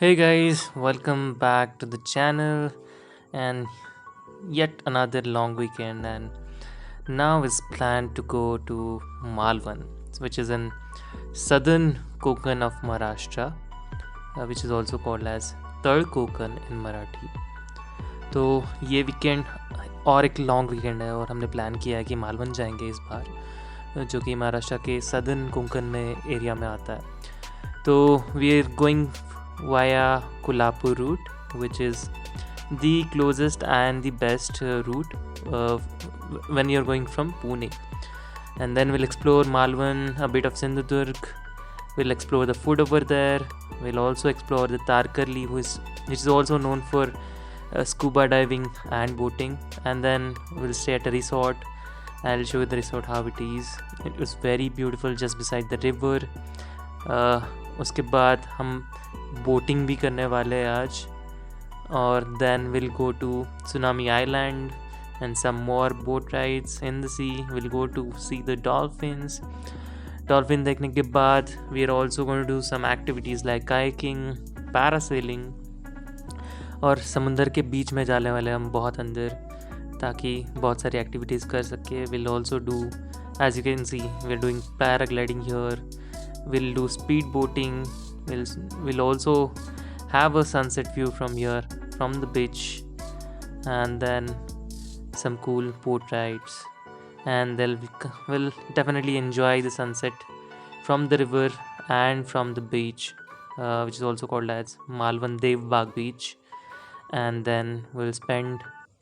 Hey guys, welcome back to the channel and yet another long weekend, and now is planned to go to Malvan, which is in southern Konkan of Maharashtra, which is also called as Third Konkan in Marathi. तो ये weekend और एक long weekend है और हमने plan किया है कि मालवन जाएंगे इस बार, जो कि महाराष्ट्र के सदर्न कोंकण में एरिया में आता है। तो we are going via Kolhapur route, which is the closest and the best route when you're going from Pune. And then we'll explore Malvan, a bit of Sindhudurg. We'll explore the food over there. We'll also explore the Tarkarli, which is also known for scuba diving and boating. And then we'll stay at a resort. I'll show you the resort how it is. It was very beautiful, just beside the river. उसके बाद हम boating भी करने वाले हैं आज, और then we'll go to Tsunami Island and some more boat rides in the sea. We'll go to see the dolphins. Dolphin देखने के बाद we are also going to do some activities like kayaking, parasailing, और समुंदर के बीच में जाने वाले हम बहुत अंदर, ताकि बहुत सारी एक्टिविटीज़ कर सके. We'll also do, as you can see, we're doing paragliding here. We'll do speed boating. We'll also have a sunset view from here, from the beach, and then some cool boat rides, and we'll definitely enjoy the sunset from the river and from the beach, which is also called as Malvan Dev Bagh Beach. And then we'll spend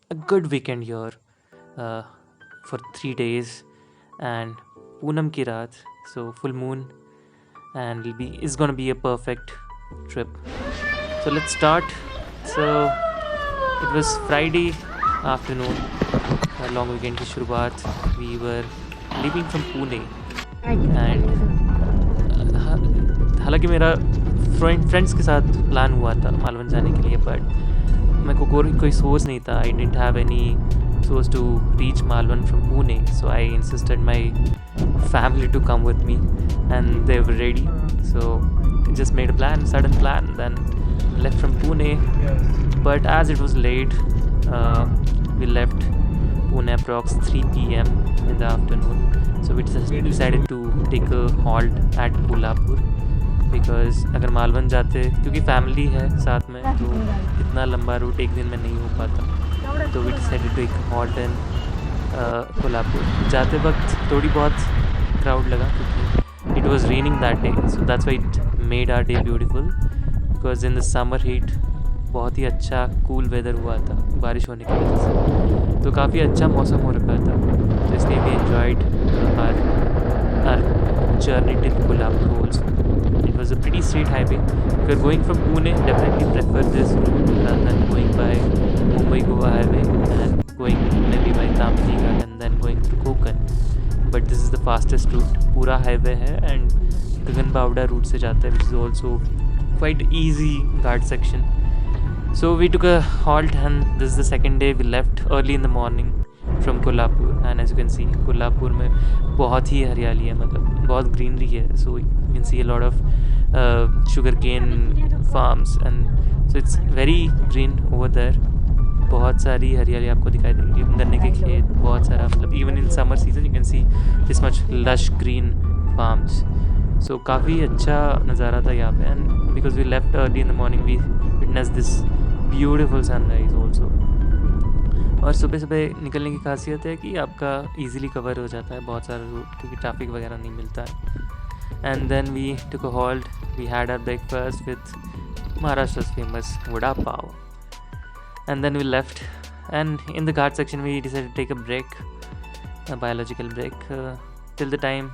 a good weekend here for 3 days, and Poonam ki raat, so full moon, and it's gonna be a perfect trip. So let's start. So it was Friday afternoon, long weekend की शुरुआत. We were leaving from Pune, and हालांकि मेरा friends के साथ plan हुआ था मालवन जाने के लिए, बट मेरे को कोई सोर्स नहीं था. I didn't have any source to reach Malvan from Pune, so I insisted my family to come with me, and they were ready. So just made a sudden plan, then left from Pune. But as it was late, we left Pune approx 3 p.m. in the afternoon. So we decided to take a halt at Kolhapur, because अगर मालवन जाते, क्योंकि family है साथ में, तो इतना लंबा root एक दिन में नहीं हो पाता. तो we decided to take a halt in Kolhapur. जाते वक्त थोड़ी बहुत क्राउड लगा, क्योंकि it was raining that day, so that's why it made our day beautiful, because in the summer heat बहुत ही अच्छा कूल वेदर हुआ था बारिश होने की वजह से, तो काफ़ी अच्छा मौसम हो रखा था. तो इसलिए we enjoyed our journey till Kolhapur also. It was a pretty straight highway. If you're going from Pune, definitely prefer this route rather than going by Mumbai-Goa highway and going maybe by Tampere and then going through Konkan. But this is the fastest route. पूरा highway है and Gagan बावड़ा route से जाता है, which is also quite easy guard section. So we took a halt, and this is the second day. We left early in the morning from Kolhapur, and as you can see, Kolhapur में बहुत ही हरियाली है, मतलब बहुत greenery है. So you can see a lot of sugarcane farms, and so it's very green over there. बहुत सारी हरियाली आपको दिखाई देंगी, गन्ने के खेत, बहुत सारा, मतलब even in summer season you can see this much lush green farms. So काफ़ी अच्छा नज़ारा था यहाँ पे, and because we left early in the morning, we witnessed this beautiful sunrise also. और सुबह सुबह निकलने की खासियत है कि आपका इजीली कवर हो जाता है बहुत सारा रूट, क्योंकि ट्रैफिक वगैरह नहीं मिलता है. And then we took a halt. We had our breakfast with Maharashtra's famous vada pav. And then we left, and in the Ghat section we decided to take a break, a biological break, till the time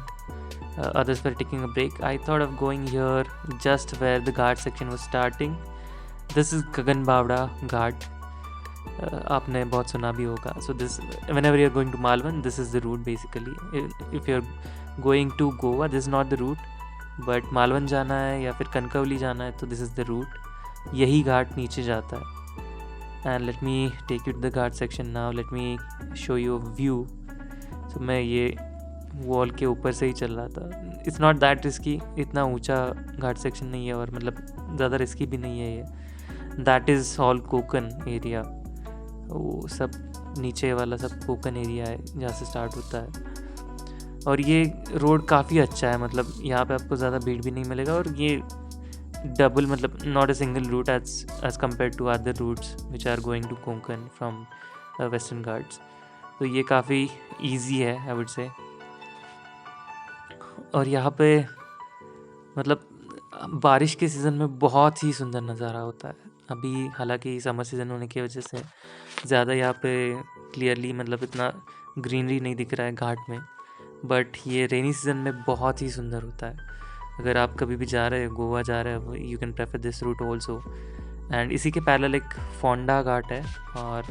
others were taking a break. I thought of going here just where the Ghat section was starting. This is Gagan Bavda Ghat. आपने बहुत सुना भी होगा. So this, whenever you're going to Malvan, this is the route basically. If you're going to Goa, this is not the route, but Malvan जाना है या फिर कनकवली जाना है, तो this is the route. यही घाट नीचे जाता है. And let me take you to the Ghat section now. Let me show you a view. So मैं ये वॉल के ऊपर से ही चल रहा था. इट्स नॉट दैट रिस्की, इतना ऊंचा घाट सेक्शन नहीं है, और मतलब ज़्यादा रिस्की भी नहीं है ये. That is all Konkan area. वो सब नीचे वाला सब कोकन एरिया है जहाँ से स्टार्ट होता है. और ये रोड काफ़ी अच्छा है, मतलब यहाँ पे आपको ज़्यादा भीड़ भी नहीं मिलेगा. और ये डबल, मतलब not a single route as compare to other routes which are going to Konkan from western Ghats. तो ये काफ़ी ईजी है आई वुड से. और यहाँ पे मतलब बारिश के सीज़न में बहुत ही सुंदर नज़ारा होता है. अभी हालांकि समर सीज़न होने की वजह से ज़्यादा यहाँ पे क्लियरली मतलब इतना ग्रीनरी नहीं दिख रहा है घाट में, बट ये रेनी सीज़न में बहुत ही सुंदर होता है. अगर आप कभी भी जा रहे हो, गोवा जा रहे हो, you can prefer this route also. And इसी के पैरेलल एक फोंडा घाट है और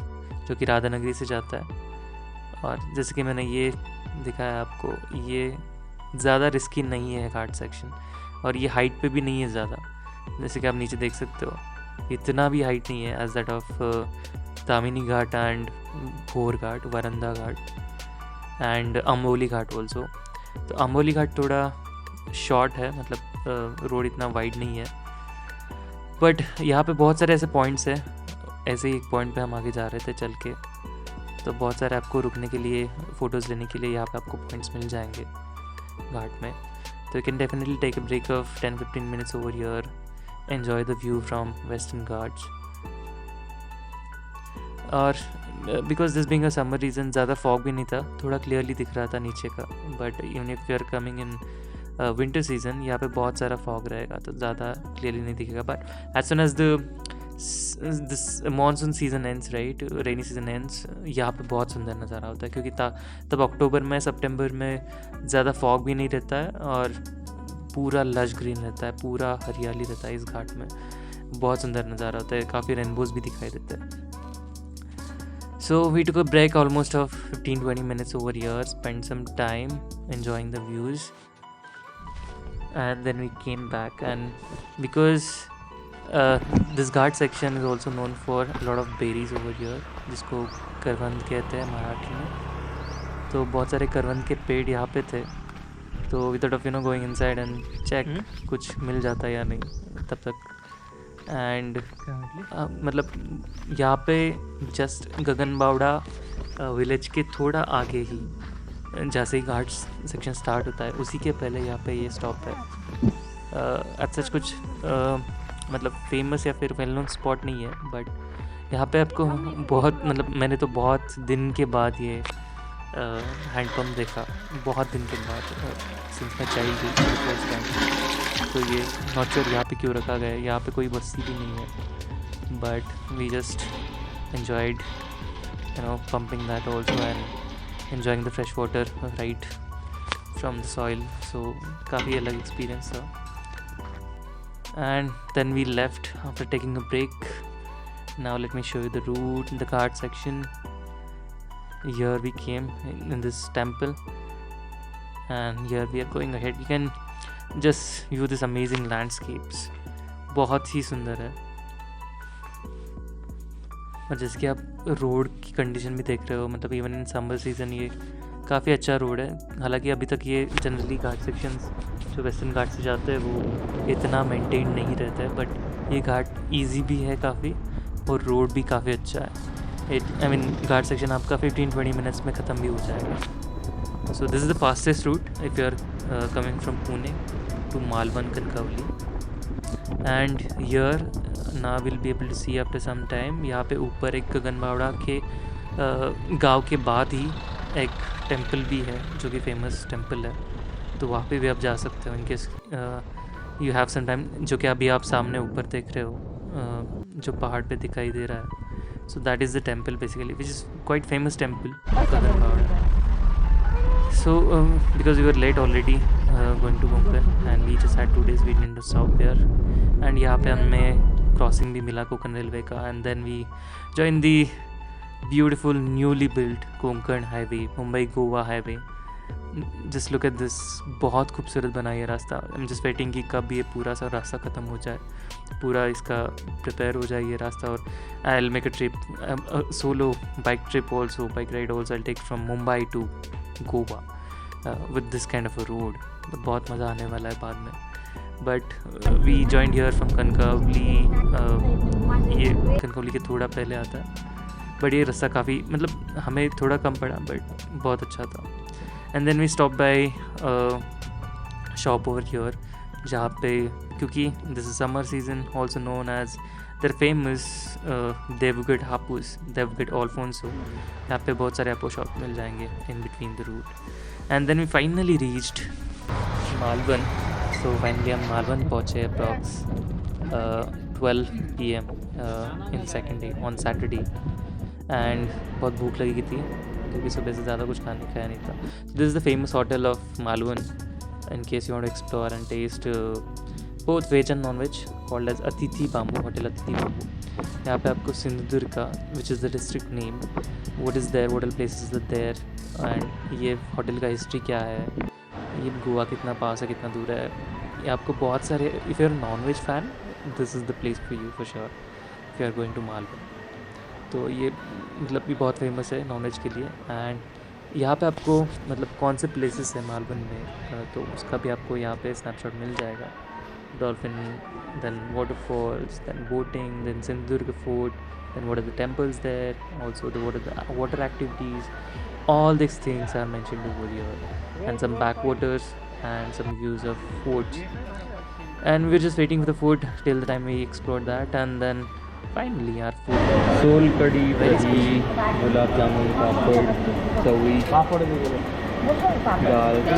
जो कि राधानगरी से जाता है. और जैसे कि मैंने ये दिखाया आपको, ये ज़्यादा रिस्की नहीं है घाट सेक्शन. और ये हाइट पे भी नहीं है ज़्यादा, जैसे कि आप नीचे देख सकते हो. इतना भी हाइट नहीं है as that of Tamhini Ghat and Bhor Ghat, Varandha Ghat and Amboli Ghat also. तो अम्बोली घाट थोड़ा शॉर्ट है, मतलब रोड इतना वाइड नहीं है. बट यहाँ पे बहुत सारे ऐसे पॉइंट्स हैं. ऐसे ही एक पॉइंट पे हम आगे जा रहे थे चल के, तो बहुत सारे आपको रुकने के लिए, फ़ोटोज़ लेने के लिए यहाँ पे आपको पॉइंट्स मिल जाएंगे घाट में. तो you can definitely take a break of 10-15 minutes over here, enjoy the view from western Ghats. और because this being a summer reason ज़्यादा फॉग भी नहीं था, थोड़ा क्लियरली दिख रहा था नीचे का. But even if you are coming in winter season, यहाँ पे बहुत सारा फॉग रहेगा तो ज़्यादा क्लियरली नहीं दिखेगा. But as soon as this monsoon season ends, right, rainy season ends, यहाँ पे बहुत सुंदर नज़ारा होता है. क्योंकि तब अक्टूबर में, सितंबर में ज़्यादा फॉग भी नहीं रहता है और पूरा लश ग्रीन रहता है, पूरा हरियाली रहता है इस घाट में. बहुत सुंदर नज़ारा होता है, काफ़ी रेनबोज भी दिखाई देते हैं. So we took a break almost of 15-20 minutes over here, spent some time enjoying the views, and then we came back. And because this ghat section is also known for a lot of berries over here, जिसको करवंद कहते हैं मराठी में. तो बहुत सारे करवंद के पेड़ यहाँ पे थे. तो we thought of going inside and check कुछ मिल जाता है या नहीं तब तक. एंड मतलब यहाँ पे जस्ट गगनबावड़ा विलेज के थोड़ा आगे ही, जैसे ही घाट सेक्शन स्टार्ट होता है उसी के पहले यहाँ पे ये स्टॉप है. अच्छा कुछ मतलब फेमस या फिर वेल नोन स्पॉट नहीं है, बट यहाँ पे आपको बहुत, मतलब मैंने तो बहुत दिन के बाद ये हैंडपम्प देखा, बहुत दिन के बाद, since my childhood first time. तो ये नॉट श्योर यहाँ पे क्यों रखा गया है. यहाँ पे कोई बस्ती भी नहीं है, but we just enjoyed pumping that also and enjoying the fresh water right from the soil. So काफ़ी अलग experience था. And then we left after taking a break. Now let me show you the route in the cart section. Here we came in this temple, and here we are going ahead. You can just view this amazing landscapes. बहुत ही सुंदर है. और जैसे कि आप road की condition भी देख रहे हो, मतलब इवन इन समर सीज़न ये काफ़ी अच्छा रोड है. हालांकि अभी तक ये जनरली घाट सेक्शंस जो वेस्टर्न घाट से जाते हैं वो इतना मेंटेन नहीं रहता है, बट ये घाट इजी भी है काफ़ी और रोड भी काफ़ी अच्छा है. आई मीन घाट सेक्शन आपका 15-20 मिनट्स में ख़त्म भी हो जाएगा. So this is the fastest route if you are coming from Pune to Malvan Kankavli. And here now we'll be able to see after some time, यहाँ पे ऊपर एक गगनबावड़ा के गांव के बाद ही एक टेंपल भी है जो कि फेमस टेंपल है. तो वहाँ पे भी आप जा सकते हो in case you have some time, जो कि अभी आप सामने ऊपर देख रहे हो जो पहाड़ पे दिखाई दे रहा है. So that is the temple basically which is quite famous temple Gaganbawada. So because we were late already going to Konkan and we just had 2 days, we didn't stop there. And यहाँ पे हमें क्रॉसिंग भी मिला Konkan railway का. And then we join the beautiful newly built Konkan highway, Mumbai Goa highway. Just look at this, बहुत खूबसूरत बना ये रास्ता. आई एम जस्ट वेटिंग कि कब ये पूरा सा रास्ता ख़त्म हो जाए, पूरा इसका प्रिपेयर हो जाए ये रास्ता. और I will make a trip, solo bike trip also, bike ride also. I take from Mumbai to Goa with this kind of a road. बहुत मज़ा आने वाला है बाद में. But we joined here from Kankavli. ये कनकावली के थोड़ा पहले आता है, बट ये रास्ता काफ़ी मतलब हमें थोड़ा कम पड़ा बट बहुत अच्छा था। And then we stop by shop over here, जहाँ पे क्योंकि this is summer season also known as the famous Devgad Hapus, Devgad alphonso. यहाँ पे बहुत सारे आपको शॉप मिल जाएंगे in between the route. And then we finally reached Malvan. So फाइनली हम मालवन पहुँचे approx 12 PM in second day on Saturday. And बहुत भूख लगी थी क्योंकि सुबह से ज़्यादा कुछ खाया नहीं था। This is the famous hotel of Malvan in case you want to explore and taste both veg and non-veg, called as Atithi Bamboo, Hotel Atithi Bamboo. यहाँ पे आपको सिंधुदुर्ग का which is the district name, what is there, what all places are there, and ये hotel का history क्या है, ये गोवा कितना पास है, कितना दूर है, ये आपको बहुत सारे if you are a non-veg fan, this is the place for you for sure if you are going to Malvan. तो ये मतलब भी बहुत फेमस है नॉन-वेज के लिए। एंड यहाँ पे आपको मतलब कौन से प्लेसेस हैं मालवन में, तो उसका भी आपको यहाँ पे स्नैपशॉट मिल जाएगा। Dolphin, then waterfalls, then boating, then Sindhudurg fort, then what are the temples there, also the what are the water activities, all this things are mentioned over here, and some backwaters and some views of forts. And we are just waiting for the food till the time we explore that, and then finally our food, sol kadhi, दही, गुलाब जामुन, पापड़, तवी, दाल, की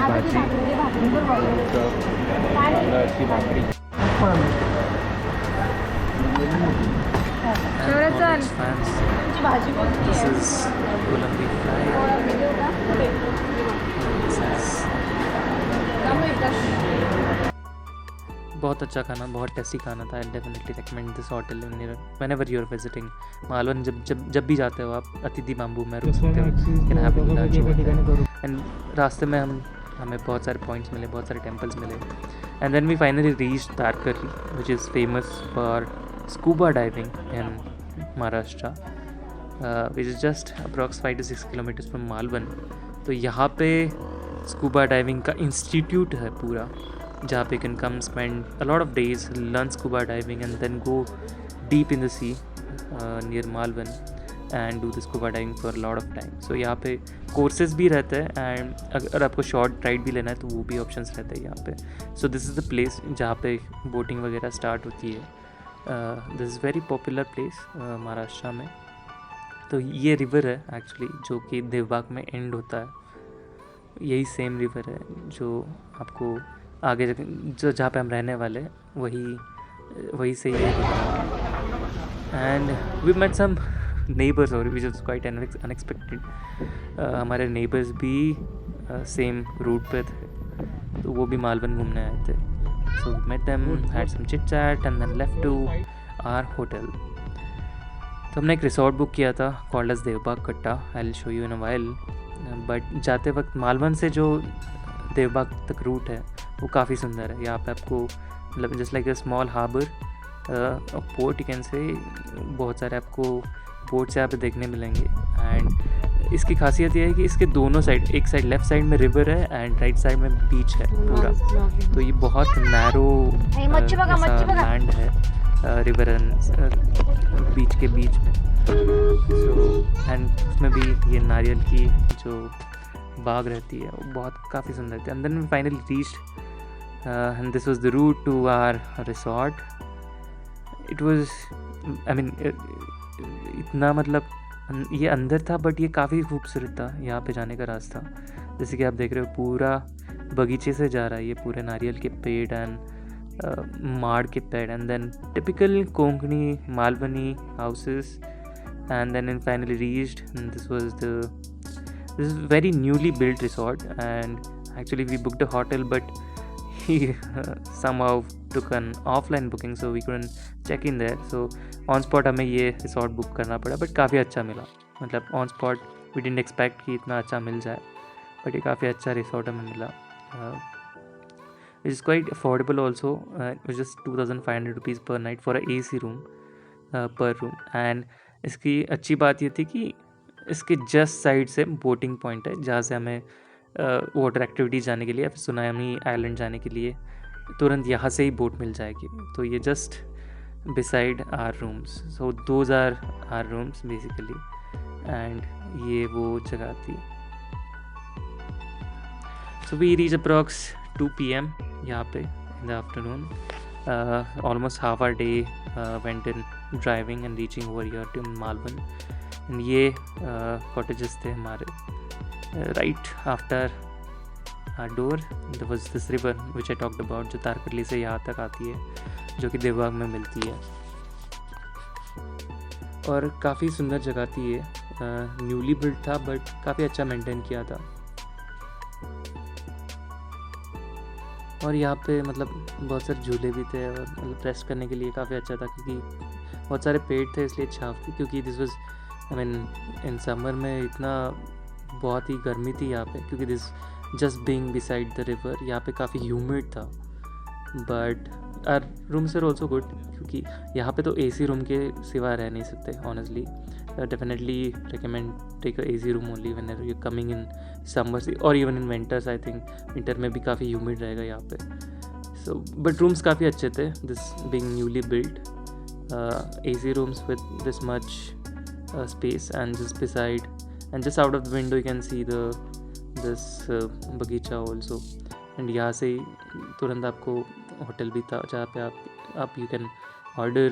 भाजी, की भाकरी, this is Colombi fry, this is बहुत अच्छा खाना, बहुत tasty खाना था। I definitely recommend this hotel whenever you are visiting Malvan. जब भी जाते हो आप अतिथि बाम्बू में रुक सकते हो, कैन हैव लंच। एंड रास्ते में हमें बहुत सारे पॉइंट्स मिले, बहुत सारे टेम्पल्स मिले। And then we finally reached Tarkarli which is famous for scuba diving in Maharashtra, which is just approx 5 to 6 kilometres from Malvan. तो यहाँ पे स्कूबा डाइविंग का इंस्टीट्यूट है पूरा, जहाँ पे can come spend a lot of days, learn scuba diving and then go deep in the sea near Malvan and do the scuba diving for lot of time. So यहाँ पे courses भी रहते हैं, एंड अगर आपको शॉर्ट राइड भी लेना है तो वो भी ऑप्शंस रहते हैं यहाँ पे। सो दिस इज़ द प्लेस जहाँ पे बोटिंग वगैरह स्टार्ट होती है। This is very popular place Maharashtra में। तो ये रिवर है एक्चुअली जो कि देवबाग में एंड होता है, यही सेम रिवर है जो आपको आगे जो जहाँ पे हम रहने वाले वही से ही। And we met some neighbours और विच इज़ क्वाइट अनएक्सपेक्टेड। हमारे नेबर्स भी सेम रूट पे थे, तो वो भी मालवन घूमने आए थे। So we met them, had some chit chat and then left to our hotel. तो हमने एक रिसोर्ट बुक किया था कॉल्ड एज देवबाग कट्टा, I will show you in a while. But जाते वक्त मालवन से जो देवबाग तक रूट है वो काफ़ी सुंदर है। यहाँ पे आपको मतलब just like a small harbour port you can say, बहुत सारे आपको पोर्ट्स यहाँ पे देखने मिलेंगे। एंड इसकी खासियत ये है कि इसके दोनों साइड, एक साइड लेफ़्ट साइड में रिवर है एंड राइट साइड में बीच है पूरा। तो ये बहुत नैरो लैंड है रिवर एंड बीच के बीच में। सो एंड उसमें भी ये नारियल की जो बाग रहती है वो बहुत काफ़ी सुंदर थी। And then we finally reached and this was the route to our resort. It was I mean इतना मतलब ये अंदर था बट ये काफ़ी खूबसूरत था यहाँ पे जाने का रास्ता। जैसे कि आप देख रहे हो पूरा बगीचे से जा रहा है, ये पूरे नारियल के पेड़ एंड माड़ के पेड़, and then typical Konkani Malvani houses. And then in finally reached, this is very newly built resort, and actually we booked a hotel but he somehow took an offline booking so we couldn't check in there, so on spot हमें ये resort book करना पड़ा। but काफ़ी अच्छा मिला, मतलब on spot we didn't expect कि इतना अच्छा मिल जाए, but ये काफ़ी अच्छा resort हमें मिला। It is quite affordable also, it was just 2500 rupees per night for a AC room per room। and इसकी अच्छी बात ये थी कि इसके जस्ट साइड से बोटिंग पॉइंट है जहाँ से हमें वाटर एक्टिविटीज़ जाने के लिए या फिर सुनामी आइलैंड जाने के लिए तुरंत यहाँ से ही बोट मिल जाएगी। तो ये just beside our rooms, so those are our rooms basically, and ये वो जगह थी। So we reached approx 2 p.m. यहाँ पे in the afternoon. Almost half our day went in driving and reaching over here to Malvan, and ये cottages थे हमारे। Right after our door there was this river which I talked about, जो तारकर्ली से यहाँ तक आती है, जो कि देवबाग में मिलती है। और काफ़ी सुंदर जगह थी ये, न्यूली बिल्ड था बट काफ़ी अच्छा मेंटेन किया था। और यहाँ पे मतलब बहुत सारे झूले भी थे और मतलब रेस्ट करने के लिए काफ़ी अच्छा था, क्योंकि बहुत सारे पेड़ थे इसलिए छाँव थी। क्योंकि this was I mean in summer में इतना बहुत ही गर्मी थी यहाँ पे, क्योंकि this just being beside the river, यहाँ पे काफ़ी ह्यूमिड था। But our rooms are also good, क्योंकि यहाँ पे तो एसी रूम के सिवा रह नहीं सकते honestly. Definitely recommend take a AC room only when you coming in summers और even in winters. I think winter में भी काफ़ी ह्यूमिड रहेगा यहाँ पे। सो बट रूम्स काफ़ी अच्छे थे, this being newly build, AC rooms with this much space and just beside and just out of the window you can see this बगीचा ऑल्सो। एंड यहाँ से ही तुरंत आपको होटल भी था जहाँ पे आप you can order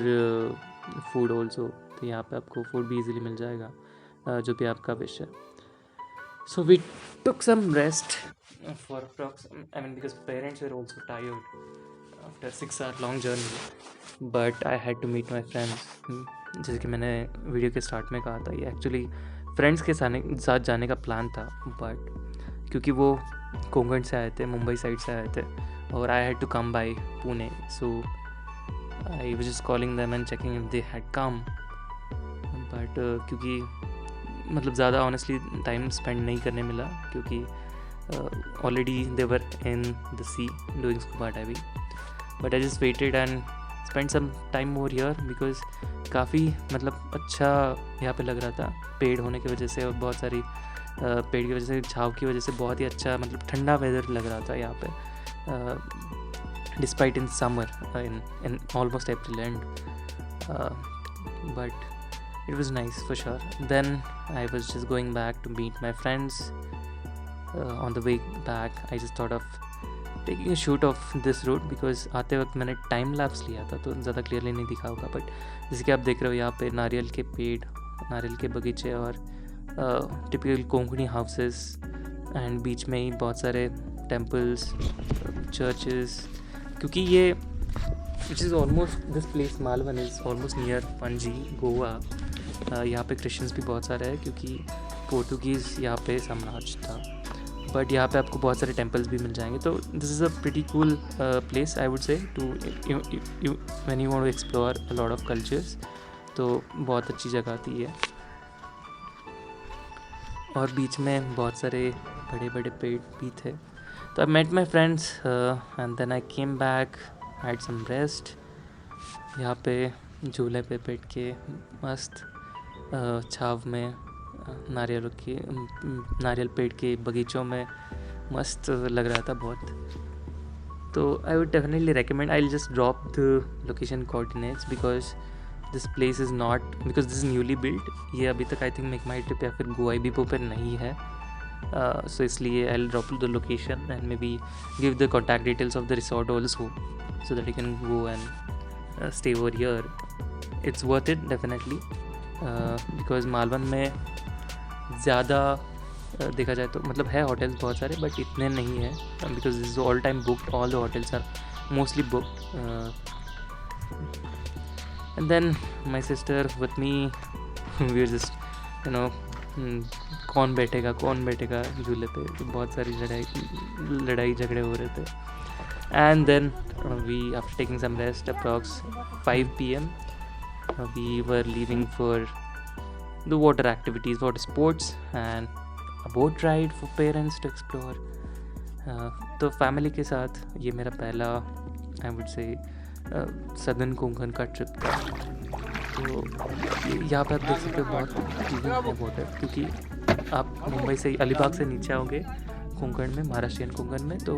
food also, तो यहाँ पे आपको फूड भी इजीली मिल जाएगा जो भी आपका विश है। So we took some rest for approx I mean because parents were also tired after 6 hour long journey, but I had to meet my friends. जैसे कि मैंने वीडियो के स्टार्ट में कहा था, ये एक्चुअली फ्रेंड्स के साथ जाने का प्लान था, बट क्योंकि वो कोंकण से आए थे, मुंबई साइड से आए थे, और I had to come by Pune, so I was just calling them and checking if they had come. बट क्योंकि मतलब ज़्यादा ऑनेस्टली टाइम स्पेंड नहीं करने मिला, क्योंकि already they were in the sea doing scuba diving. But I just waited and spend some time over here, because काफ़ी मतलब अच्छा यहाँ पे लग रहा था, पेड़ होने की वजह से और बहुत सारी पेड़ की वजह से, छाँव की वजह से बहुत ही अच्छा मतलब ठंडा वेदर लग रहा था यहाँ पे, despite in summer in almost April and, but it was nice for sure. Then I was just going back to meet my friends. On the way back I just thought of taking a shoot of this route, because आते वक्त मैंने time lapse लिया था तो ज़्यादा clearly नहीं दिखा होगा, बट जैसे कि आप देख रहे हो यहाँ पे नारियल के पेड़, नारियल के बगीचे और टिपिकल कोंकणी हाउसेस, एंड बीच में ही बहुत सारे टेम्पल्स, चर्चेस, क्योंकि ये which is almost this place Malvan is almost near Panji, Goa. यहाँ पे क्रिश्चियंस भी बहुत सारे हैं, क्योंकि पोर्टुगीज़ यहाँ पे साम्राज्य था। बट यहाँ पे आपको बहुत सारे टेम्पल्स भी मिल जाएंगे, तो this is a pretty cool place I would say to when you want to explore a lot of cultures, तो बहुत अच्छी जगह थी ये। और बीच में बहुत सारे बड़े बड़े पेड़ भी थे। तो I met my friends and then I came back, had some rest. यहाँ पे झूले पे बैठ के मस्त छाव में नारियल पेड़ के बगीचों में मस्त लग रहा था बहुत। तो I would definitely recommend, I will just drop the location coordinates, because this place is not, because this is newly build. ये अभी तक I think make my trip या फिर गोवा बीपो पर नहीं है, सो इसलिए I will drop the location and may be give the contact details of the resort also, so that you can go and stay over here. It's worth it definitely, because Malvan में ज़्यादा देखा जाए तो मतलब है होटल्स बहुत सारे, but इतने नहीं है, because this is all time booked, all the hotels are mostly booked. And then my sister with me, we were just कौन बैठेगा झूले पे, तो बहुत सारी लड़ाई झगड़े हो रहे थे। And then we, after taking some rest, approx 5 p.m. We were leaving for the water activities, water sports, and a boat ride for parents to explore. तो फैमिली के साथ ये मेरा पहला आई वुड से सदर्न कोंकण का ट्रिप था। तो यहाँ पर आप देख सकते हो बहुत चीज़ें हैं वाटर, क्योंकि आप मुंबई से अलीबाग से नीचे आओगे कोंकण में, महाराष्ट्रियन कोंकण में। तो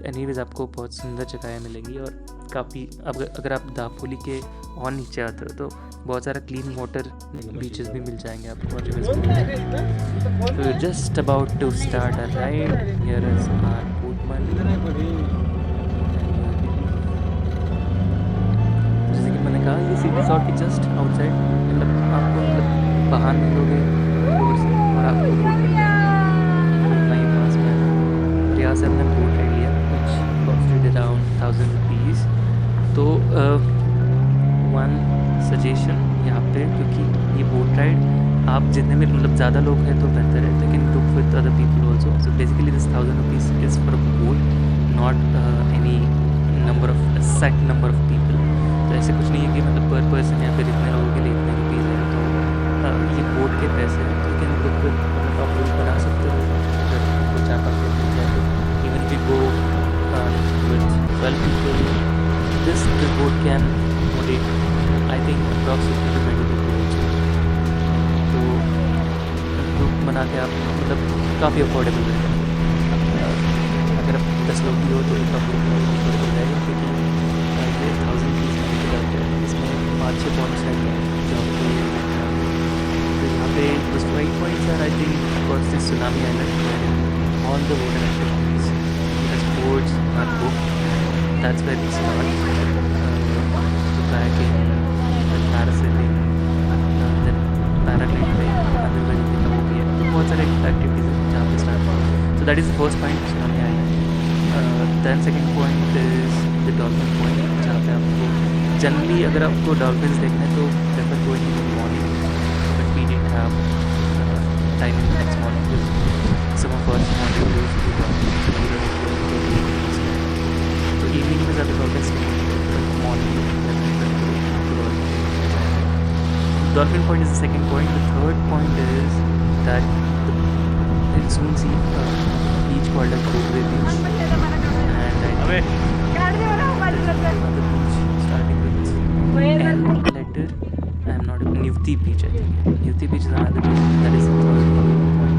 एनीवेज आपको बहुत सुंदर जगहें मिलेंगी और काफ़ी अगर आप दापोली के और नीचे आते हो तो बहुत सारा क्लीन वाटर बीचेस भी मिल जाएंगे आपको, रिवर्स भी मिल जाएंगे। तो just about to start a ride, here is our boatman. जैसे कि मैंने कहा, ये सी रिजॉर्ट के जस्ट आउटसाइड, मतलब आपको मतलब बाहर मिलोगे रोड से और आपको बोट मिल जाएगी, उतना ही पास में है। और यहाँ से हमने बोट राइड लिया विच कॉस्टेड अराउंड 1000 रुपीज़। तो वन सजेशन यहाँ पे, क्योंकि ये बोट राइड आप जितने में मतलब ज़्यादा लोग हैं तो बेहतर है, लेकिन group with other people also. So basically this 1000 rupees is for a boat, not any number of set number of people. तो ऐसे कुछ नहीं है कि मतलब पर पर्सन यहाँ पे जितने लोगों के लिए इतने रुपीज़ है। तो ये बोट के पैसे हैं, लेकिन ग्रुप विद मतलब आप बोट बना सकते हो अगर आपको 4-5 लोग मिल जाए तो। Even if you go with 12 people, this boat can accommodate I think approximately 20 people। तो ग्रुप बना के आप मतलब काफ़ी अफोर्डेबल रहेगा। अगर आप 10 लोग भी हो तो एक ग्रुप अफोर्डेबल रहेगा, क्योंकि ये 1000 रुपीज़ का टिकट आता है। इसमें 5-6 पॉइंट्स रहते हैं जो आपको। तो यहाँ पे बस 5 points are I think across this Tsunami Island, all the water activities, sports are booked. That's where it starts. So kayaking, then parasailing, then paragliding, underwater का वो भी है। तो बहुत सारे एक्टिविटीज़ हैं जहाँ पे स्टार्ट हुआ। So that is the first point, tsunami island. Then second point is the dolphin point, जहाँ पे आपको जनरली अगर आपको डॉल्फिन्स देखने तो prefer going in the morning, but we didn't have time in the next morning because some of us wanted to use the evening में ज़्यादा dolphins नहीं, morning dolphin point is the second point. The third point is that in soon sea beach called Kobre beach, and I starting with N letter, I am not Nivti beach, I think Nivti beach is another beach that is the third point,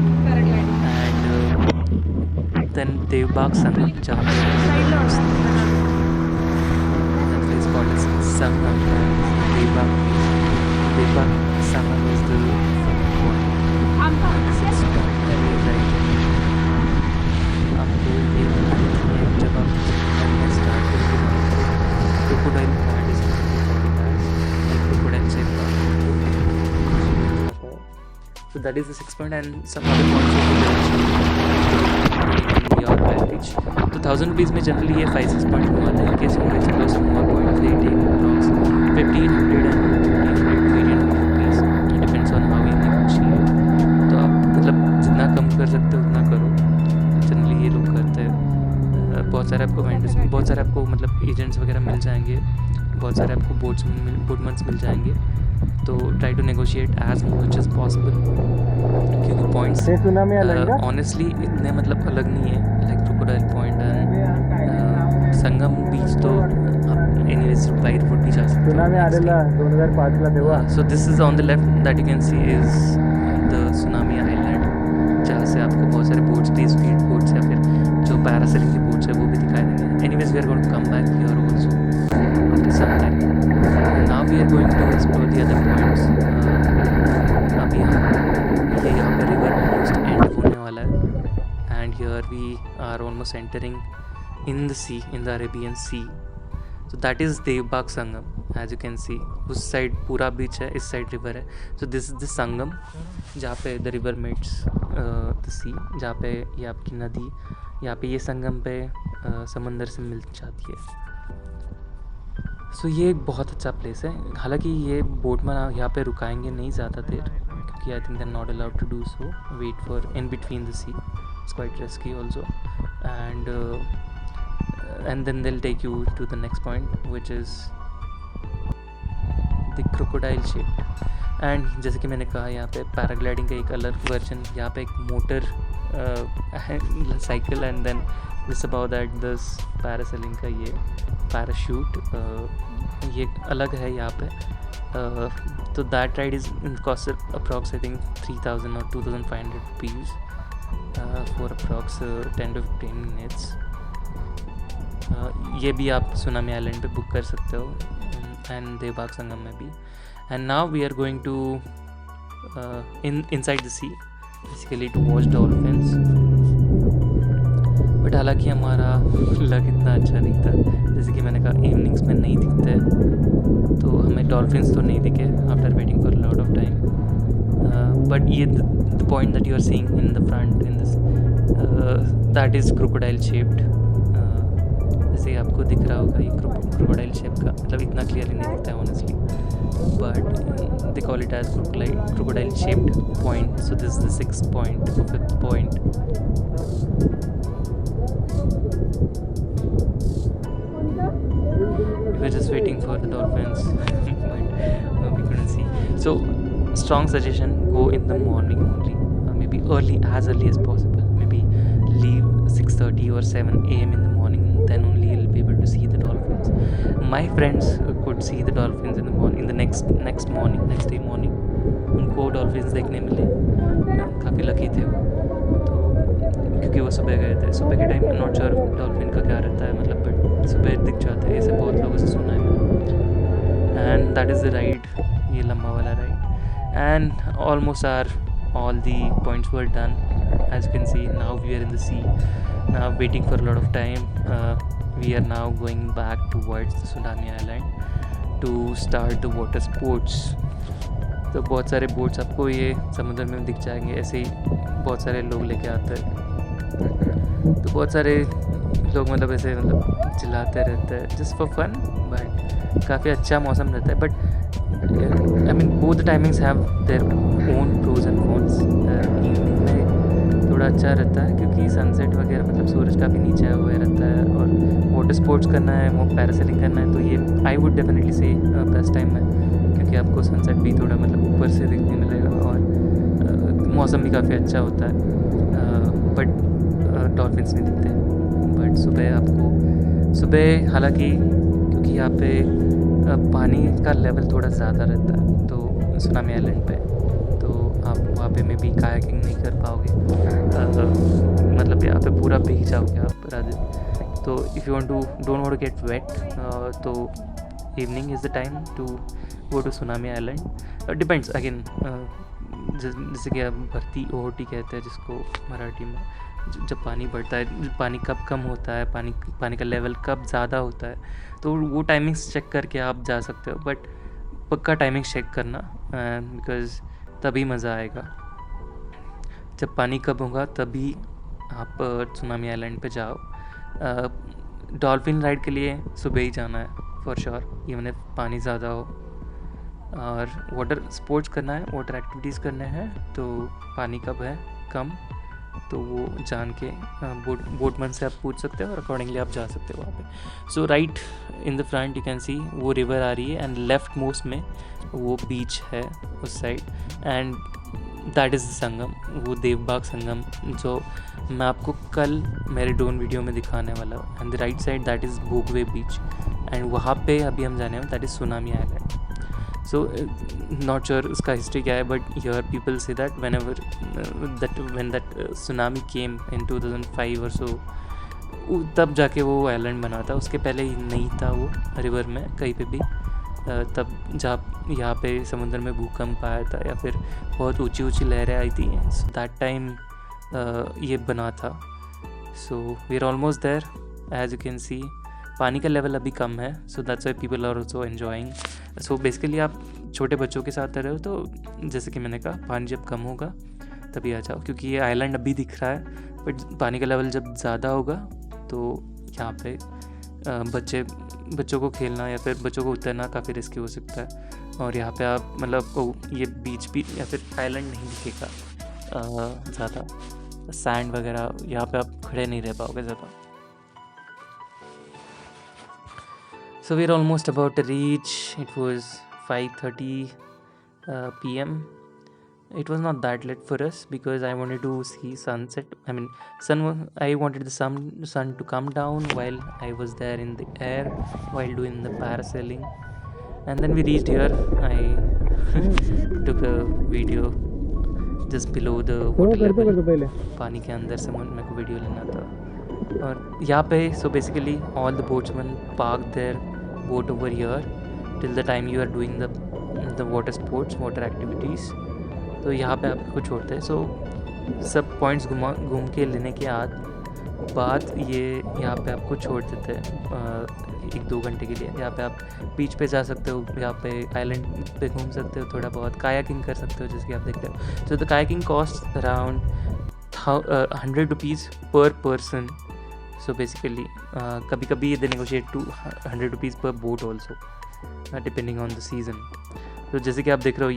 and then Devbag Sangam, जहाँ पे called as Sangam, Devbag Sangam is the fourth point, and sixth point is right। आपको ये जब आप start करके crocodile point is crocodile से so that is the 6th point, and some other points in your package। तो 1000 rupees में generally ये 5-6 point घुमाते हैं। Case you explore some more points they take approx 1500 and 1500 rupees, it depends on how you negotiate. तो आप मतलब जितना कम कर सकते हो उतना करो, जनरली ये लोग करते हैं। बहुत सारे आपको वेंडर्स, बहुत सारे आपको मतलब एजेंट्स वगैरह मिल जाएंगे, बहुत सारे आपको बोटमन्स मिल जाएंगे। तो try to negotiate as much as possible, क्योंकि पॉइंट्स ऑनेस्टली इतने मतलब अलग नहीं है like crocodile point and Sangam beach. तो आप एनीवेज बाई रोड भी जा सकते हो। So this is on the left that you can see is the tsunami Island, जहाँ से आपको बहुत सारे बोट्स भी, स्पीड बोट्स या फिर जो पैरासेलिंग की बोट्स है वो भी दिखाई देंगे। Anyways we are going to come back here also after some time. Now we are going to explore the other points. अभी यहाँ पे रिवर ऑलमोस्ट एंड होने वाला है, and here we are almost entering in the sea, in the Arabian sea. So that is Devbag Sangam, as you can see. उस side पूरा beach है, इस साइड रिवर है। सो दिस इज़ द संगम, जहाँ पे द रिवर मेट्स द सी, जहाँ पे ये आपकी नदी, यहाँ पे ये संगम पे समंदर से मिल जाती है। सो ये एक बहुत अच्छा प्लेस है। हालांकि ये बोटमैन यहाँ पे रुकाएंगे नहीं ज़्यादा देर, क्योंकि I think they are not allowed to do so, wait for in between the sea, it's quite risky also, and then they'll take you to the next point, which is the crocodile shape। and जैसे कि मैंने कहा, यहाँ पे paragliding का एक अलग version, यहाँ पे एक motorcycle, and then this about that this parasailing का ये पैराशूट, ये अलग है यहाँ पे। तो that ride is cost approx I think 3000 और 2500 rupees, for approx 10 to 15 minutes. ये भी आप सुनामी आइलैंड पे बुक कर सकते हो, एंड देवबाग संगम में भी. And now we are going to inside the sea basically to watch dolphins. But हालांकि हमारा लक इतना अच्छा नहीं था. जैसे कि मैंने कहा इवनिंग्स में नहीं दिखते, तो हमें डॉल्फिन्स तो नहीं दिखे after waiting for lot of time. But ये the point that you are seeing in the front in this, that is crocodile shaped. जैसे आपको दिख रहा होगा ये क्रोकोडाइल शेप का, मतलब इतना क्लियरली नहीं दिखता है honestly, but they call it as crocodile shaped point. So this the 6th point or 5th point. We were just waiting for the dolphins, but we couldn't see. So strong suggestion, go in the morning only, maybe as early as possible. Maybe leave 6:30 or 7 a.m. in the morning, then only you'll be able to see the dolphins. My friends could see the dolphins in the morning, in the next day morning. उनको dolphins देखने मिले, काफ़ी lucky थे वो. तो क्योंकि वो सुबह गए थे, सुबह के टाइम में नॉट श्योर डॉल्फिन का क्या रहता है, मतलब बट सुबह दिख जाते हैं, ऐसे बहुत लोगों से सुना है मैंने. And that is the ride, ये लंबा वाला ride. And almost all the points were done. As you can see, now we are in the sea, now waiting for a lot of time. We are now going back towards the Tsunami Island to start the water sports. तो बहुत सारे boats आपको ये समुद्र में दिख जाएंगे, ऐसे ही बहुत सारे लोग लेके आते हैं. तो बहुत सारे लोग मतलब ऐसे मतलब चिल्लाते रहते हैं जस्ट फॉर फन, बट काफ़ी अच्छा मौसम रहता है. But I mean both the timings have their own pros and cons. Evening में थोड़ा अच्छा रहता है क्योंकि सनसेट वगैरह मतलब सूरज काफ़ी नीचे हुआ रहता है, और वाटर स्पोर्ट्स करना है, वो पैरासेलिंग करना है, तो ये आई वुड डेफिनेटली से बेस्ट टाइम है, क्योंकि आपको सनसेट भी थोड़ा मतलब ऊपर से देखने मिलेगा, और मौसम भी काफ़ी अच्छा होता है. बट डॉल्फिन्स नहीं दिखते. बट सुबह हालांकि क्योंकि यहाँ पे पानी का लेवल थोड़ा ज़्यादा रहता है तो सुनामी आइलैंड पे, तो आप वहाँ पे में भी कायाकिंग नहीं कर पाओगे, मतलब यहाँ पे पूरा भीग जाओगे आप राधे. तो if you don't want to get wet, तो evening is the time to go to tsunami island. Depends again, जैसे कि आप भर्ती ओहोटी कहते हैं जिसको मराठी में, जब पानी बढ़ता है, पानी कब कम होता है, पानी का लेवल कब ज़्यादा होता है, तो वो टाइमिंग्स चेक करके आप जा सकते हो. बट पक्का टाइमिंग्स चेक करना, बिकॉज़ तभी मज़ा आएगा. जब पानी कब होगा तभी आप सुनामी आइलैंड पे जाओ. डॉल्फिन राइड के लिए सुबह ही जाना है फॉर श्योर, इवन इफ पानी ज़्यादा हो. और वाटर स्पोर्ट्स करना है, वाटर एक्टिविटीज़ करने हैं, तो पानी कब है कम, तो वो जान के बोटमैन से आप पूछ सकते हो और अकॉर्डिंगली आप जा सकते हो वहाँ पे. So right in the front you can see वो रिवर आ रही है, एंड लेफ्ट मोस्ट में वो बीच है उस साइड, एंड दैट इज़ संगम, वो देवबाग संगम, जो मैं आपको कल मेरे ड्रोन वीडियो में दिखाने वाला हूँ. And the right side that is Bhogwe beach, and वहाँ पे अभी हम जाने हैं, that is tsunami island. So not sure उसका हिस्ट्री क्या है, but here people say that when that tsunami came in 2005 or so, तब जाके वो आइलैंड बना था. उसके पहले ही नहीं था वो रिवर में कहीं पे भी. तब जहाँ यहाँ पे समुद्र में भूकंप आया था या फिर बहुत ऊंची ऊंची लहरें आई थी, सो दैट टाइम ये बना था. So we are almost there. As you can see पानी का लेवल अभी कम है, so that's why people are also enjoying. So basically आप छोटे बच्चों के साथ रहे हो, तो जैसे कि मैंने कहा पानी जब कम होगा तभी आ जाओ, क्योंकि ये आइलैंड अभी दिख रहा है, बट पानी का लेवल जब ज़्यादा होगा तो यहाँ पे बच्चों को खेलना या फिर बच्चों को उतरना काफ़ी रिस्की हो सकता है. और यहाँ पे आप मतलब ये बीच भी या फिर आइलैंड नहीं दिखेगा ज़्यादा, सैंड वगैरह, यहाँ पे आप खड़े नहीं रह पाओगे ज़्यादा. So we're almost about to reach. It was 5:30 p.m. It was not that late for us because I wanted to see sunset. I mean, I wanted the sun to come down while I was there in the air while doing the parasailing. And then we reached here. I took a video just below the water level, पानी के अंदर से मेरे को video लेना था। और यहाँ पे so basically all the boatsman park their boat over here till the time you are doing the water sports, water activities. तो यहाँ पे आपको छोड़ते हैं। सो सब पॉइंट्स घूम के लेने के बाद ये यहाँ पे आपको छोड़ देते हैं 1-2 घंटे के लिए। यहाँ पे आप बीच पे जा सकते हो, यहाँ पे आइलैंड पे घूम सकते हो, थोड़ा बहुत कायाकिंग कर सकते हो जैसे कि आप देख रहे हो। So the kayaking cost around 100 rupees per person. So basically कभी कभी ये नेगोशिएट टू 100 रुपीज़ पर boat also depending on the season. तो जैसे कि आप देख रहे हो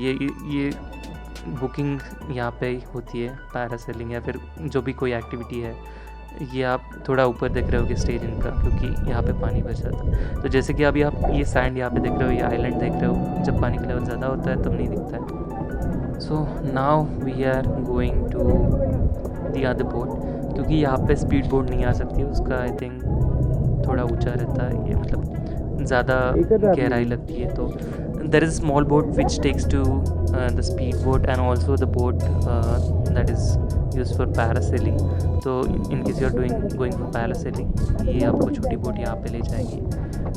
ये बुकिंग यहाँ पे होती है, पैरासेलिंग या फिर जो भी कोई एक्टिविटी है। ये आप थोड़ा ऊपर देख रहे हो कि स्टेज इनका, क्योंकि यहाँ पे पानी बच जाता है। तो जैसे कि अभी आप ये सैंड यहाँ पे देख रहे हो, ये आइलैंड देख रहे हो, जब पानी का लेवल ज़्यादा होता है तब नहीं दिखता है। So now we are going to the other boat, क्योंकि यहाँ पे स्पीड बोट नहीं आ सकती, उसका आई थिंक थोड़ा ऊंचा रहता है, ये मतलब ज़्यादा गहराई लगती है। तो there is small boat which takes to the speed boat and also the boat that is use for parasailing. तो in case you are going for parasailing, ये आपको छोटी बोट यहाँ पे ले जाएगी।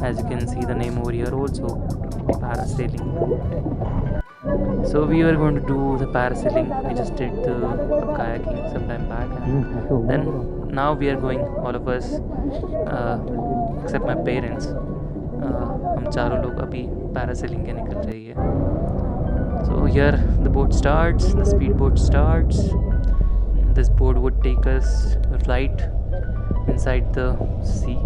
As you can see the name over here also, parasailing. So we were going to do the parasailing. We just did the kayaking some time back, and then now we are going, all of us except my parents. हम चारों लोग अभी parasailing के निकल रही है। So here the boat starts, the speed boat starts. This boat would take us right inside the sea,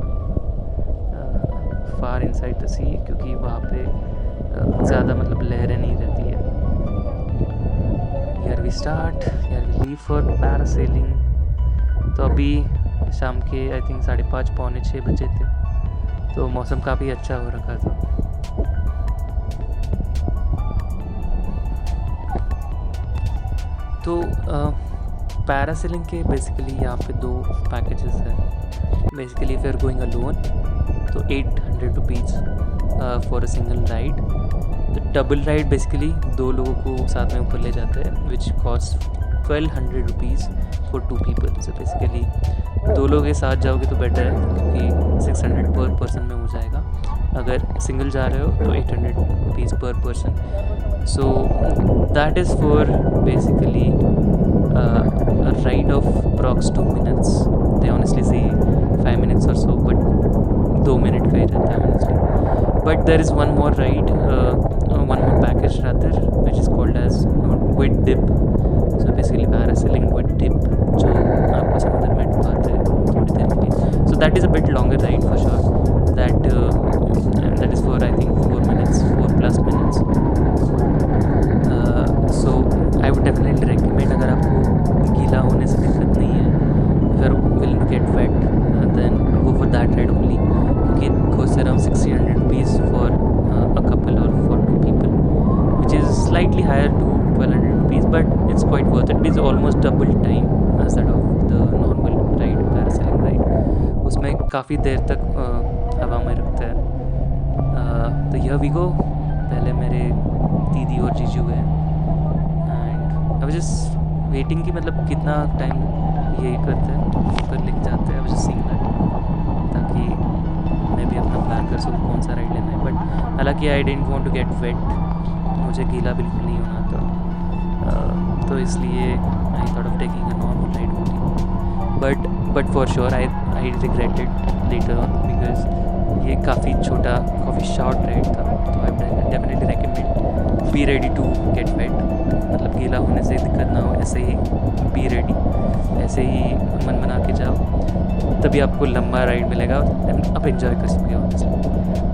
far inside the sea, क्योंकि वहाँ पे ज़्यादा मतलब लहरें नहीं रहती है। Here we start, here we leave for parasailing. तो अभी शाम के आई थिंक 5:30 पौने 6 बजे थे, तो मौसम काफ़ी अच्छा हो रखा था। तो पैरासेलिंग के बेसिकली यहाँ पे 2 पैकेजेस हैं। Basically if you are going alone तो 800 rupees for a single ride. तो डबल राइड बेसिकली 2 लोगों को साथ में ऊपर ले जाते हैं, which cost 1200 rupees for 2 people. So basically 2 लोगों के साथ जाओगे तो बेटर है, क्योंकि 600 पर पर्सन में हो जाएगा। अगर सिंगल जा रहे हो तो 800 rupees per person. So that is for basically a ride of approx 2 minutes. They honestly say 5 minutes or so, but 2 minute का ही रहता है honestly. But there is one more ride, one more package rather, which is called as with dip. So basically parasailing with dip, जो आपको समुद्र में डुबाते हैं थोड़ी देर के लिए. So that is a bit longer ride for sure. That is for I think 4 minutes, 4+ minutes. So I would definitely recommend, अगर आपको गीला होने से दिक्कत नहीं है, if you are willing to get wet, then go for that ride only, क्योंकि it costs around 600 rupees for a couple or for 2 people, which is slightly higher to 1200 rupees, but it's quite worth it. It is almost double time as that of the normal ride, parasailing ride. उसमें काफ़ी देर तक हवा में रखता है। तो here we go। पहले मेरे दीदी और जीजू गए, and I was just waiting कि मतलब कितना टाइम ये करते हैं, ऊपर लेके जाते हैं। आई वाज जस्ट सीइंग दैट, ताकि मैं भी अपना प्लान कर सकूँ कौन सा राइड लेना है। बट हालांकि I didn't want to get wet, मुझे गीला बिल्कुल नहीं होना था, तो इसलिए I thought of taking a normal ride only. But for sure I regretted later on, because ये काफ़ी छोटा, काफ़ी शॉर्ट राइड था। तो I definitely recommend be ready to get wet, मतलब गीला होने से दिक्कत ना हो, ऐसे ही बी रेडी, ऐसे ही मन बना के जाओ, तभी आपको लंबा राइड मिलेगा और आप एंजॉय कर सकते हो ऑनेस्टली,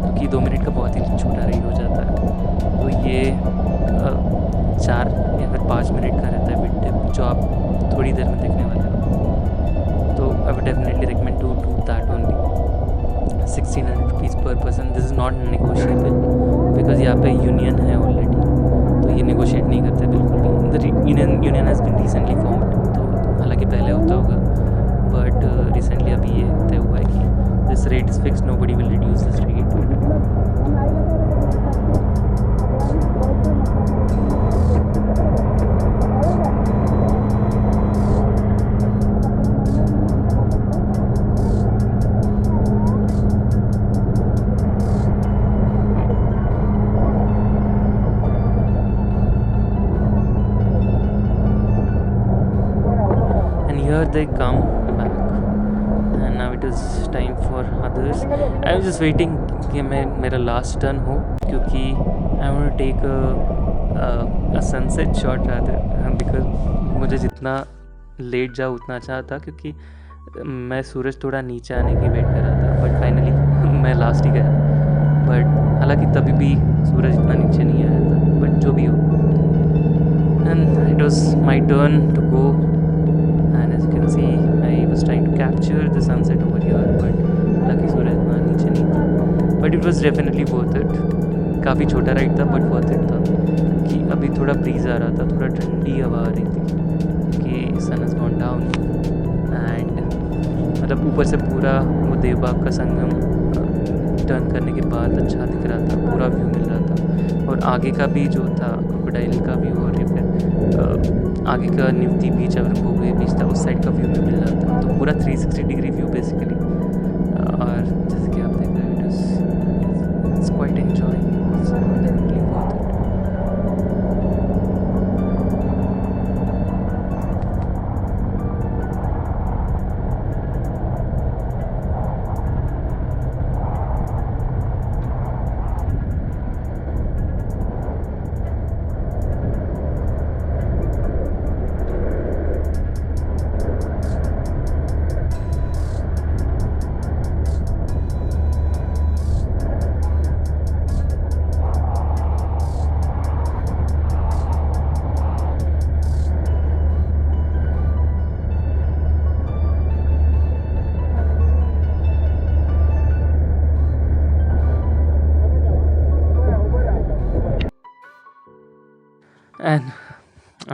क्योंकि 2 मिनट का बहुत ही छोटा राइड हो जाता है। तो ये 4 या फिर 5 मिनट का रहता है मिड टिप, जो आप थोड़ी देर में देखने वाले हो। तो I would definitely recommend to do that only. 1600 rupees per person, this is not negotiable, because यहाँ पे यूनियन है ऑलरेडी, तो ये नेगोशिएट नहीं करते बिल्कुल भी। The union has been recently formed, तो हालांकि पहले होता होगा, बट रिसेंटली अभी ये तय हुआ है कि this rate is fix, nobody will reduce this rate. here they come back, and now it is time for others. I was just waiting कि मैं मेरा लास्ट टर्न हो, क्योंकि I want to take a sunset shot rather, because मुझे जितना late जाओ उतना अच्छा था, क्योंकि मैं सूरज थोड़ा नीचे आने की वेट कर रहा था, बट फाइनली मैं लास्ट ही गया। बट हालांकि तभी भी सूरज इतना नीचे नहीं आया था, बट जो भी हो, and it was my turn to go, and as you can see I was trying to capture the sunset over here, but हालांकि सूरज इतना नीचे नहीं था, but it was definitely worth it. काफ़ी छोटा राइड था बट वर्थ इट था, क्योंकि अभी थोड़ा ब्रीज आ रहा था, थोड़ा ठंडी हवा आ रही थी, क्योंकि सन इज़ गॉन डाउन, एंड मतलब ऊपर से पूरा वो देवबाग का संगम टर्न करने के बाद अच्छा दिख रहा था, पूरा व्यू मिल रहा था। और आगे का भी जो था क्रोकोडाइल का व्यू, और या फिर आगे का निवती बीच और भोगवे बीच था, उस साइड का व्यू में मिल रहा था। तो पूरा 360 डिग्री व्यू बेसिकली, और जैसे कि आप देख रहे हो, it's quite enjoying, it's definitely worth it. And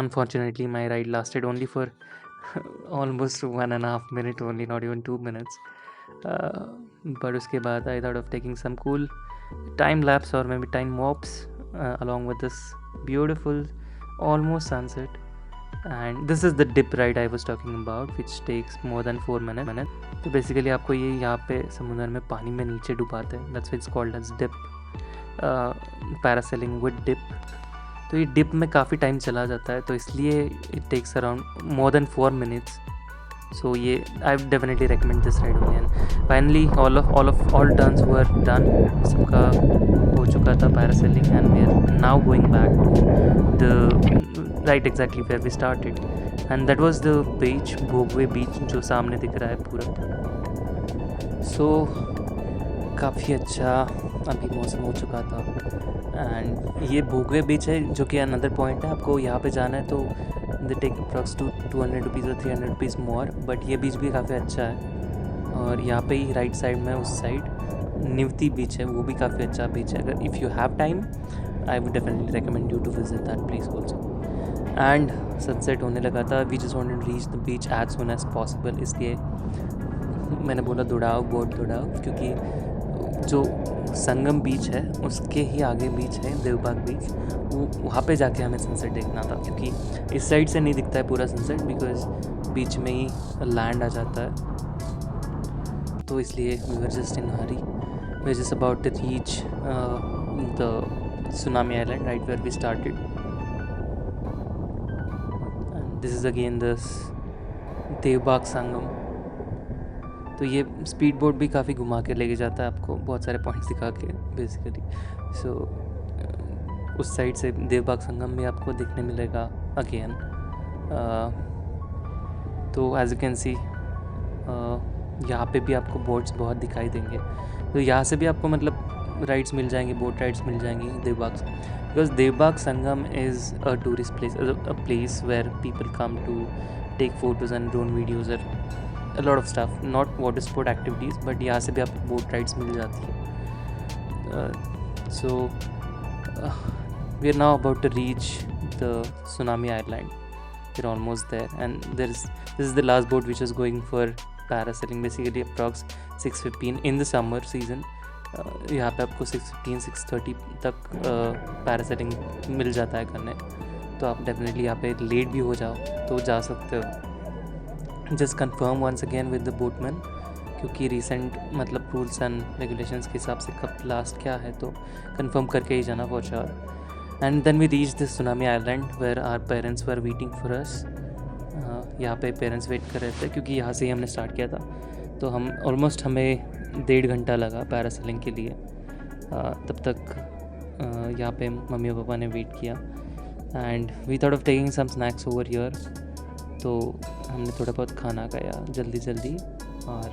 unfortunately my ride lasted only for almost 1.5 minutes only, not even 2 minutes. But उसके बाद I thought of taking some cool time lapse or maybe time mops along with this beautiful almost sunset. And this is the dip ride I was talking about, which takes more than 4 minutes. तो basically आपको ये यहाँ पे समुद्र में पानी में नीचे डुबाते हैं, that's why it's called as dip, parasailing with dip. तो ये डिप में काफ़ी टाइम चला जाता है, तो इसलिए it takes around more than 4 minutes. So ये I definitely recommend this ride only. And finally all turns were done, सबका हो चुका था parasailing, and we are now going back to the right exactly where we started, and that was the beach, Bhogwe beach, जो सामने दिख रहा है पूरा। सो काफ़ी अच्छा अभी मौसम हो चुका था, एंड ये भोगवे बीच है, जो कि अनदर पॉइंट है। आपको यहाँ पे जाना है तो दे टेक अप्रॉक्स 200 रुपीज़ और 300 रुपीज़ मोर, बट ये बीच भी काफ़ी अच्छा है। और यहाँ पे ही राइट साइड में उस साइड निवती बीच है, वो भी काफ़ी अच्छा बीच है। अगर if you have time I would definitely recommend you to visit that place also. And sunset होने लगा था, we just wanted to reach the beach as soon as possible, इसलिए मैंने बोला दौड़ाओ, बोट दौड़ाओ, क्योंकि जो संगम बीच है उसके ही आगे बीच है देवबाग बीच, वो वहाँ पे जाके हमें सनसेट देखना था, क्योंकि इस साइड से नहीं दिखता है पूरा सनसेट, बिकॉज बीच में ही लैंड आ जाता है। तो इसलिए we were just in hurry, we just about to reach the tsunami island right where we started. This is again the Devbag Sangam. तो ये स्पीड बोट भी काफ़ी घुमा के लेके जाता है आपको, बहुत सारे पॉइंट्स दिखा के बेसिकली। सो उस साइड से देवबाग संगम भी आपको देखने मिलेगा अगेन। तो एज यू कैन सी यहाँ पे भी आपको बोट्स बहुत दिखाई देंगे, तो यहाँ से भी आपको मतलब राइड्स मिल जाएंगे, बोट राइड्स मिल जाएंगी Devbag, because Devbag Sangam is a tourist place, a place where people come to take photos and drone videos और a lot of stuff, not water sport activities, but यहाँ से भी आपको बोट राइड्स मिल जाती है। So we are now about to reach the Tsunami Island. We're almost there, and this is the last boat which is going for parasailing, basically approx 6:15 in the summer season. यहाँ पे आपको 6:15 6:30 तक parasailing मिल जाता है करने, तो आप definitely यहाँ पे लेट भी हो जाओ तो जा सकते हो। Just confirm once again with the boatman, क्योंकि रिसेंट मतलब रूल्स एंड रेगुलेशंस के हिसाब से कब लास्ट क्या है तो कंफर्म करके ही जाना for sure. And then we reach this Tsunami Island where our parents were waiting for us. यहाँ पे पेरेंट्स वेट कर रहे थे क्योंकि यहाँ से ही हमने स्टार्ट किया था। तो हम ऑलमोस्ट हमें 1.5 घंटा लगा पैरासेलिंग के लिए। तब तक यहाँ पे मम्मी और पापा ने वेट किया and we thought of taking some snacks over here. तो हमने थोड़ा बहुत खाना खाया जल्दी जल्दी और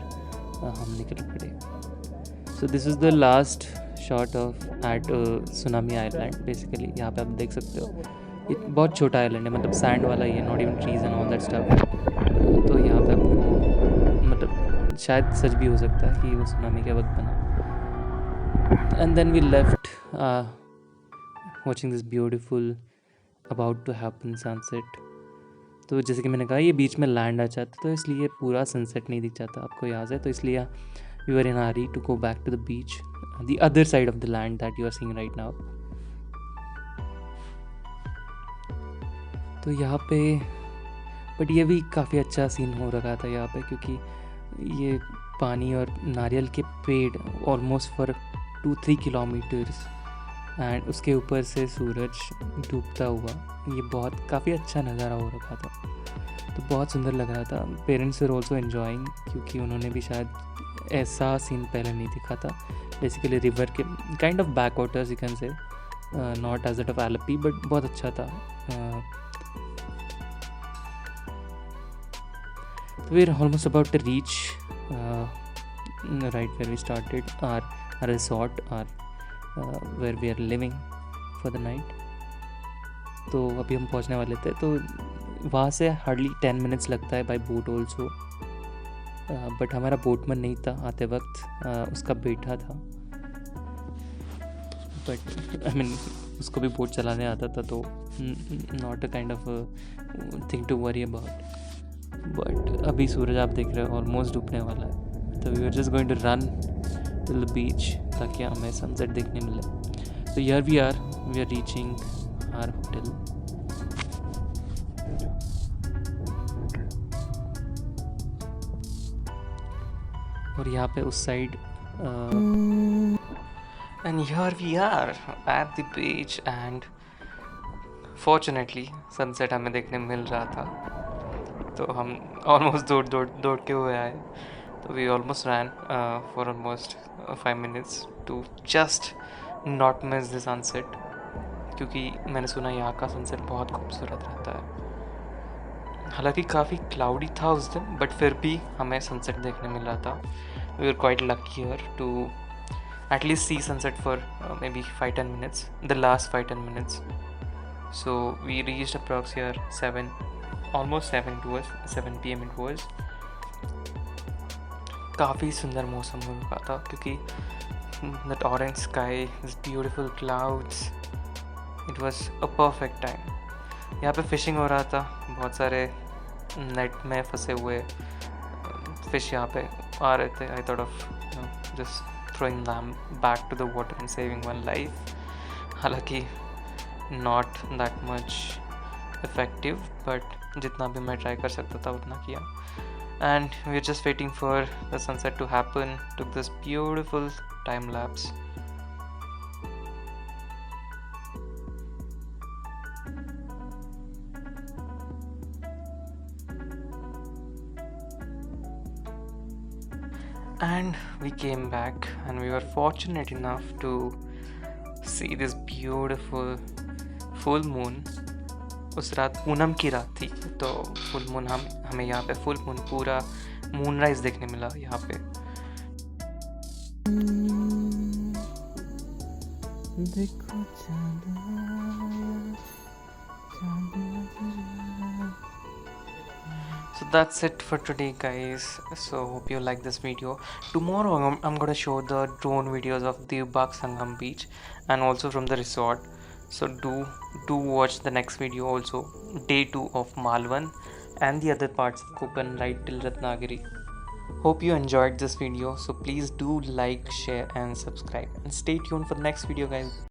हम निकल पड़े। So this is the last shot of at Tsunami Island. Basically यहाँ पे आप देख सकते हो ये बहुत छोटा आइलैंड है, मतलब सैंड वाला ही है, not even trees and all that stuff. तो यहाँ पे आपको मतलब शायद सच भी हो सकता है कि वो सुनामी के वक्त बना। And then we left watching this beautiful about to happen sunset. तो जैसे कि मैंने कहा ये बीच में लैंड आ जाता तो इसलिए पूरा सनसेट नहीं दिख जाता आपको यहाँ से। तो इसलिए we were in hurry to go back to the beach, the other side of the land that you are seeing right now. तो यहाँ पे बट ये भी काफ़ी अच्छा सीन हो रखा था यहाँ पे, क्योंकि ये पानी और नारियल के पेड़ ऑलमोस्ट फॉर 2-3 किलोमीटर्स एंड उसके ऊपर से सूरज डूबता हुआ, ये बहुत काफ़ी अच्छा नज़ारा हो रखा था। तो बहुत सुंदर लग रहा था। पेरेंट्स वर ऑल्सो एन्जॉइंग क्योंकि उन्होंने भी शायद ऐसा सीन पहले नहीं दिखा था। बेसिकली रिवर के kind of backwaters you can say, not as that of Alleppey but बहुत अच्छा था। We are almost about to reach right where we started our resort or where we are living for the night. तो अभी हम पहुंचने वाले थे। तो वहाँ से हार्डली 10 मिनट्स लगता है बाय बोट ऑल्सो, बट हमारा बोटमैन नहीं था आते वक्त, उसका बेटा था। बट आई मीन उसको भी बोट चलाने आता था, तो not a kind of thing to worry about. But अभी सूरज आप देख रहे हो ऑलमोस्ट डूबने वाला है। तो we are just going to run till the beach ताकि हमें सनसेट देखने मिले। तो here we are reaching our hotel. और यहाँ पे उस side and here we are at the beach and fortunately sunset हमें देखने मिल रहा था। तो हम ऑलमोस्ट दौड़ के हुए आए। तो we almost ran for almost 5 minutes to just not miss the sunset, क्योंकि मैंने सुना यहाँ का सनसेट बहुत खूबसूरत रहता है। हालांकि काफ़ी क्लाउडी था उस दिन, बट फिर भी हमें सनसेट देखने मिल रहा था। We are quite lucky here to at least see sunset for maybe 5-10 minutes, the last 5-10 minutes. So we reached approx here 7 PM it was। काफ़ी सुंदर मौसम हो रखा था क्योंकि that orange sky, this beautiful clouds, it was a perfect time। यहाँ पे fishing हो रहा था, बहुत सारे नेट में फंसे हुए फिश यहाँ पे आ रहे थे। आई thought of just throwing them back to the water and saving one life। हालांकि not that much effective, but जितना भी मैं ट्राई कर सकता था उतना किया। And we are just waiting for the sunset to happen, took this beautiful time lapse. And we came back and we were fortunate enough to see this beautiful full moon। उस रात पूनम की रात थी, तो फुल मून हमें यहाँ पे full moon पूरा मूनराइज देखने मिला यहाँ पे। देखो So that's it for today guys. So hope you like this video. Tomorrow I'm gonna show the drone videos of Devbag Sangam beach and also from the resort. So do watch the next video also, day 2 of Malvan and the other parts of Konkan right till Ratnagiri. Hope you enjoyed this video, so please do like, share and subscribe and stay tuned for the next video guys.